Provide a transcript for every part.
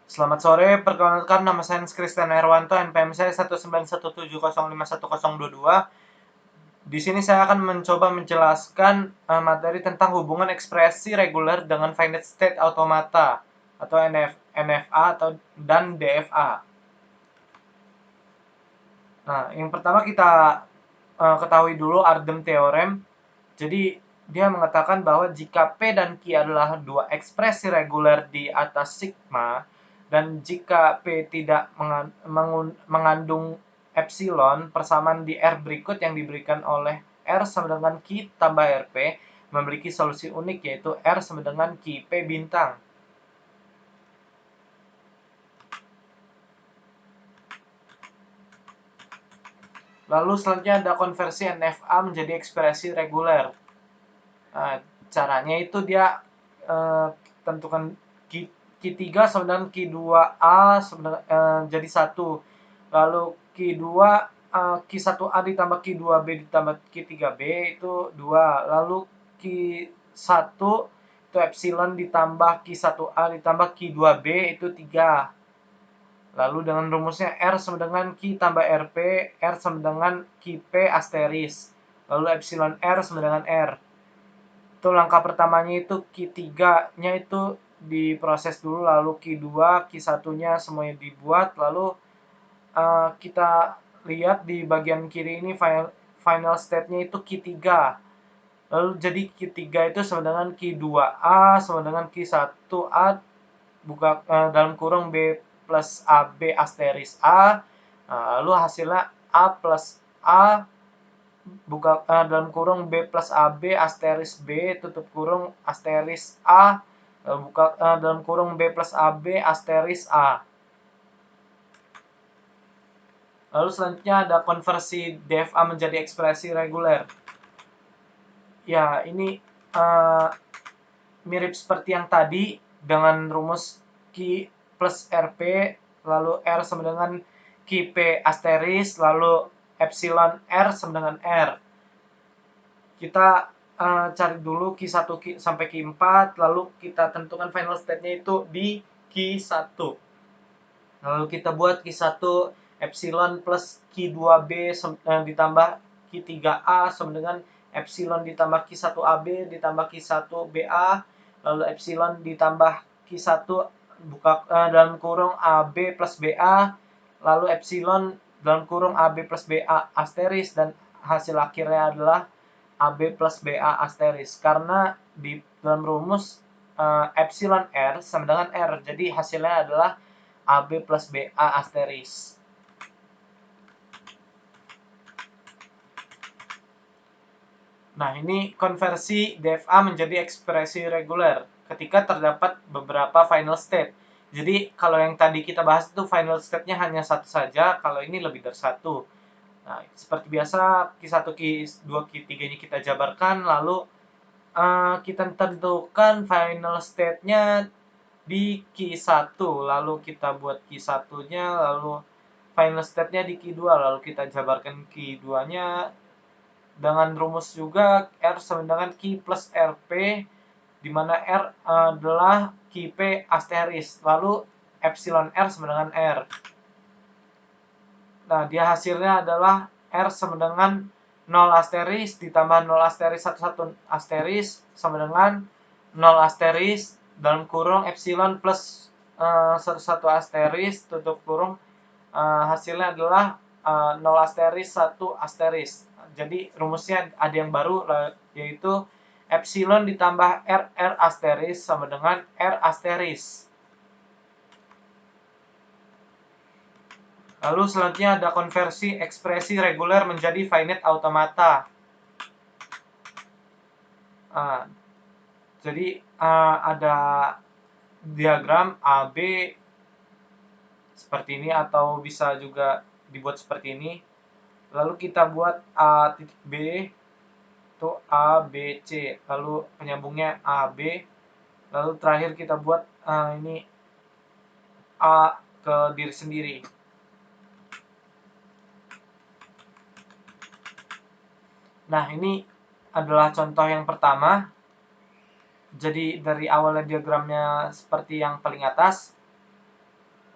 Selamat sore, perkenalkan nama saya Christian Herwanto, NPM saya 19170510122. Di sini saya akan mencoba menjelaskan materi tentang hubungan ekspresi reguler dengan finite state automata atau NFA dan DFA. Nah, yang pertama kita ketahui dulu Ardem Theorem. Jadi dia mengatakan bahwa jika P dan Q adalah dua ekspresi reguler di atas sigma, dan jika P tidak mengandung epsilon, persamaan di R berikut yang diberikan oleh R sama dengan Q tambah RP memiliki solusi unik, yaitu R sama dengan Q P bintang. Lalu selanjutnya ada konversi NFA menjadi ekspresi reguler. Nah, caranya itu dia tentukan Q3 sama dengan Q2A jadi 1. Lalu Q1A ditambah Q2B ditambah Q3B itu 2. Lalu Q1 itu epsilon ditambah Q1A ditambah Q2B itu 3. Lalu dengan rumusnya R sama dengan Q tambah RP, R sama dengan QP asteris. Lalu epsilon R sama dengan R. Itu langkah pertamanya itu Q3-nya itu diproses dulu, lalu Q2, Q1-nya semuanya dibuat, lalu kita lihat di bagian kiri ini final state-nya itu Q3. Lalu jadi Q3 itu sama dengan Q2A sama dengan Q1A dalam kurung B plus AB asteris A. Nah, lalu hasilnya A plus A dalam kurung B plus AB asteris B tutup kurung asteris A dalam kurung B plus AB asteris A. Lalu selanjutnya ada konversi DFA menjadi ekspresi reguler. Ya, ini mirip seperti yang tadi dengan rumus Q plus RP, lalu R sama dengan QP asteris, lalu epsilon R sama dengan R. Kita cari dulu Q1 sampai Q4, lalu kita tentukan final state-nya itu di Q1. Lalu kita buat Q1 epsilon plus Q2B ditambah Q3A sama dengan epsilon ditambah Q1AB ditambah Q1BA, lalu epsilon ditambah Q1 dalam kurung AB plus BA, lalu epsilon dalam kurung AB plus BA asteris, dan hasil akhirnya adalah AB plus BA asteris. Karena di dalam rumus epsilon R sama dengan R, jadi hasilnya adalah AB plus BA asteris. Nah, ini konversi DFA menjadi ekspresi reguler ketika terdapat beberapa final state. Jadi, kalau yang tadi kita bahas itu final state-nya hanya satu saja, kalau ini lebih dari satu. Nah, seperti biasa, Q1, Q2, Q3-nya kita jabarkan, lalu kita tentukan final state-nya di Q1, lalu kita buat Q1-nya, lalu final state-nya di Q2, lalu kita jabarkan Q2-nya dengan rumus juga R sama dengan Q plus RP, di mana R adalah QP asteris, lalu epsilon R sama dengan R. Nah, dia hasilnya adalah R sama dengan 0 asteris ditambah 0 asteris 11 asteris sama dengan 0 asteris dalam kurung epsilon plus 11 asteris tutup kurung, hasilnya adalah 0 asteris 1 asteris. Jadi rumusnya ada yang baru, yaitu epsilon ditambah R asteris sama dengan R asteris. Lalu selanjutnya ada konversi ekspresi reguler menjadi finite automata. Jadi ada diagram AB seperti ini, atau bisa juga dibuat seperti ini. Lalu kita buat A titik B itu A, B, C. Lalu penyambungnya A, B. Lalu terakhir kita buat ini A ke diri sendiri. Nah, ini adalah contoh yang pertama. Jadi dari awalnya diagramnya seperti yang paling atas.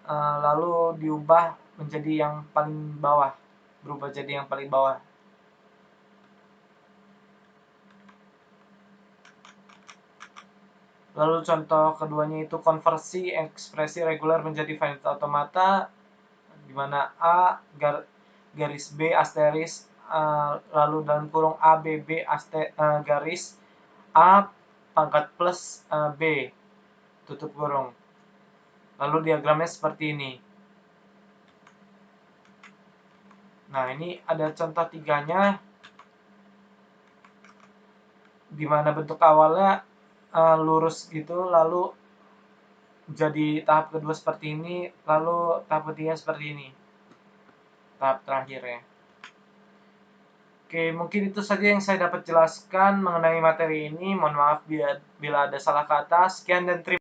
lalu diubah menjadi yang paling bawah, berubah jadi yang paling bawah. Lalu contoh keduanya itu konversi ekspresi reguler menjadi finite automata, di mana A garis B asteris, lalu dalam kurung A B B garis A pangkat plus B tutup kurung. Lalu diagramnya seperti ini. Nah, ini ada contoh tiganya, di mana bentuk awalnya lurus gitu, lalu jadi tahap kedua seperti ini, lalu tahap ketiga seperti ini, tahap terakhir ya. Oke, mungkin itu saja yang saya dapat jelaskan mengenai materi ini. Mohon maaf bila ada salah kata. Sekian dan terima kasih.